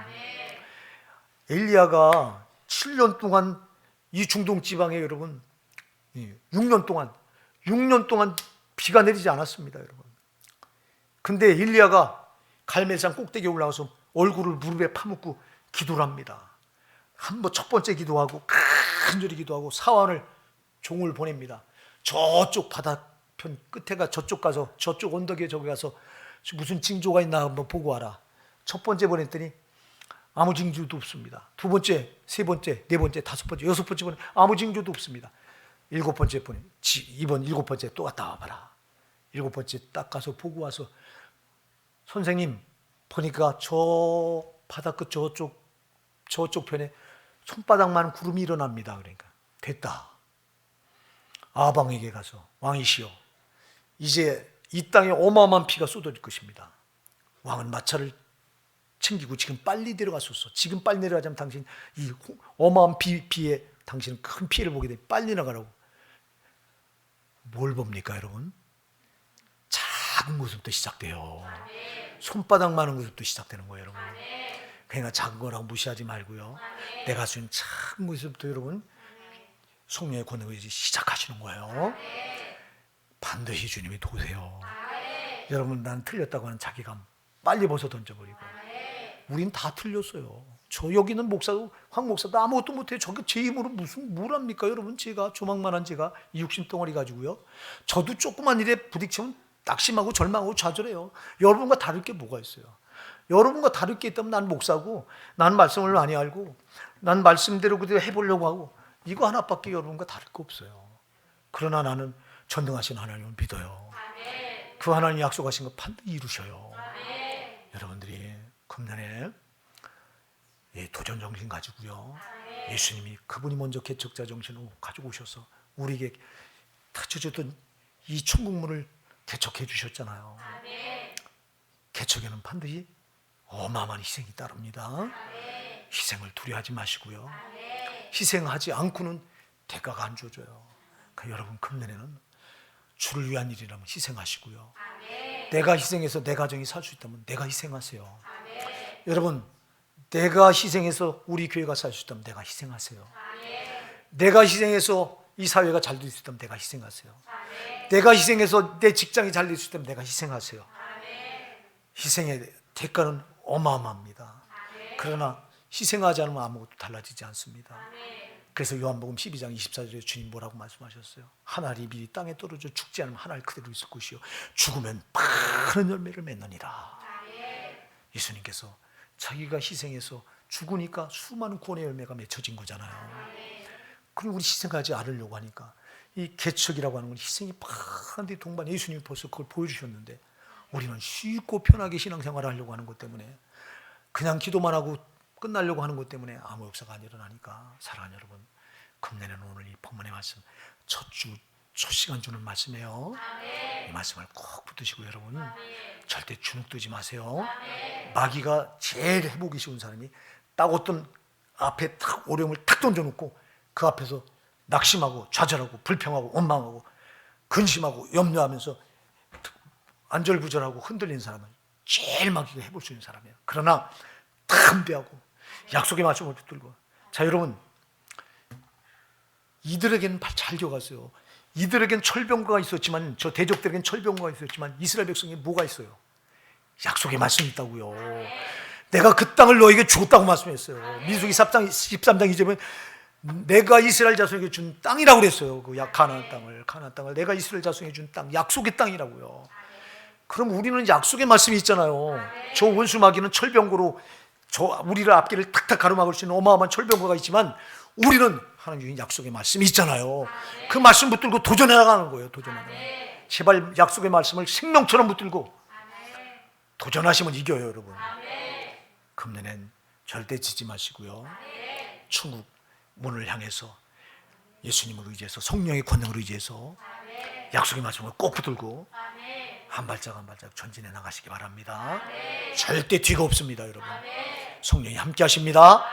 Speaker 1: 엘리야가 7년 동안 이 중동 지방에 여러분 6년 동안 비가 내리지 않았습니다. 여러분, 근데 엘리야가 갈멜산 꼭대기에 올라가서 얼굴을 무릎에 파묻고 기도를 합니다. 한번 첫 번째 기도하고 간절히 기도하고 사환을 종을 보냅니다. 저쪽 바다편 끝에가 저쪽 가서 저쪽 언덕에 저기 가서 무슨 징조가 있나 한번 보고 와라. 첫 번째 보냈더니 아무 징조도 없습니다. 두 번째, 세 번째, 네 번째, 다섯 번째, 여섯 번째 보내 아무 징조도 없습니다. 일곱 번째 보내 이번 일곱 번째 또 갔다 와봐라. 일곱 번째 딱 가서 보고 와서 선생님 보니까 저 바다 끝 저쪽 편에 손바닥만 구름이 일어납니다. 그러니까 됐다. 아방에게 가서 왕이시여 이제 이 땅에 어마어마한 비가 쏟아질 것입니다. 왕은 마차를 챙기고 지금 빨리 내려가소서. 지금 빨리 내려가지 않으면 당신 이 어마어마한 비에 당신은 큰 피해를 보게 돼. 빨리 나가라고. 뭘 봅니까 여러분? 작은 것부터 시작돼요. 손바닥만한 것부터 시작되는 거예요 여러분. 그러니까 작은 거라고 무시하지 말고요. 내가 주는 작은 것부터 여러분 성령의 권능을 시작하시는 거예요. 반드시 주님이 도우세요. 여러분 난 틀렸다고 하는 자기감 빨리 벗어 던져버리고. 우린 다 틀렸어요. 저 여기는 목사도 황 목사도 아무것도 못해요. 저게 제 힘으로 무슨 뭘 합니까 여러분? 제가 조망만한 제가 이 육신 덩어리 가지고요. 저도 조그만 일에 부딪히면 낙심하고 절망하고 좌절해요. 여러분과 다를 게 뭐가 있어요? 여러분과 다를 게 있다면 난 목사고 난 말씀을 많이 알고 난 말씀대로 그대로 해보려고 하고 이거 하나밖에 여러분과 다를 거 없어요. 그러나 나는 전능하신 하나님을 믿어요. 그 하나님 약속하신 거 반드시 이루셔요. 여러분들이 금년에 도전 정신 가지고요. 예수님이 그분이 먼저 개척자 정신을 가지고 오셔서 우리에게 닫혀졌던 이 천국문을 개척해 주셨잖아요. 개척에는 반드시 어마어마한 희생이 따릅니다. 희생을 두려워하지 마시고요. 희생하지 않고는 대가가 안 주어져요. 그러니까 여러분 금년에는 주를 위한 일이라면 희생하시고요. 내가 희생해서 내 가정이 살 수 있다면 내가 희생하세요. 여러분 내가 희생해서 우리 교회가 살 수 있다면 내가 희생하세요. 내가 희생해서 이 사회가 잘 될 수 있다면 내가 희생하세요. 내가 희생해서 내 직장이 잘 될 수 있다면 내가 희생하세요. 희생의 대가는 어마어마합니다. 그러나 희생하지 않으면 아무것도 달라지지 않습니다. 그래서 요한복음 12장 24절에 주님 뭐라고 말씀하셨어요? 한 알이 미리 땅에 떨어져 죽지 않으면 한 알 그대로 있을 것이요 죽으면 많은 열매를 맺느니라. 예수님께서 자기가 희생해서 죽으니까 수많은 구원의 열매가 맺혀진 거잖아요. 그럼 우리 희생하지 않으려고 하니까 이 개척이라고 하는 건 희생이 반드시 동반. 예수님이 벌써 그걸 보여주셨는데 우리는 쉽고 편하게 신앙생활을 하려고 하는 것 때문에 그냥 기도만 하고 끝나려고 하는 것 때문에 아무 역사가 안 일어나니까 사랑하는 여러분 금년에는 오늘 이 본문의 말씀 첫 시간 주는 말씀이에요. 이 말씀을 꼭 붙드시고 여러분 절대 주눅들지 마세요. 마귀가 제일 해보기 쉬운 사람이 딱 어떤 앞에 탁 어려움을 탁 던져놓고 그 앞에서 낙심하고 좌절하고 불평하고 원망하고 근심하고 염려하면서 안절부절하고 흔들리는 사람은 제일 마귀가 해볼 수 있는 사람이에요. 그러나 담대하고 약속의 말씀을 붙들고 자 여러분 이들에게는 잘 기억하세요. 이들에겐 철병거가 있었지만 저 대적들에겐 철병거가 있었지만 이스라엘 백성에 뭐가 있어요? 약속의 말씀이 있다고요. 내가 그 땅을 너에게 주었다고 말씀했어요. 민수기 13장 2절에 보면 내가 이스라엘 자손에게 준 땅이라고 그랬어요. 그 가나안 땅을 내가 이스라엘 자손에게 준 땅, 약속의 땅이라고요. 그럼 우리는 약속의 말씀이 있잖아요. 저 원수 마귀는 철병거로 우리를 앞길을 탁탁 가로막을 수 있는 어마어마한 철병거가 있지만 우리는 하나님의 약속의 말씀이 있잖아요. 그 말씀 붙들고 도전해 나가는 거예요. 제발 약속의 말씀을 생명처럼 붙들고 도전하시면 이겨요 여러분. 금년엔 절대 지지 마시고요. 천국 문을 향해서 예수님을 의지해서 성령의 권능을 의지해서 약속의 말씀을 꼭 붙들고 한 발짝 한 발짝 전진해 나가시기 바랍니다. 절대 뒤가 없습니다 여러분. 성령이 함께 하십니다.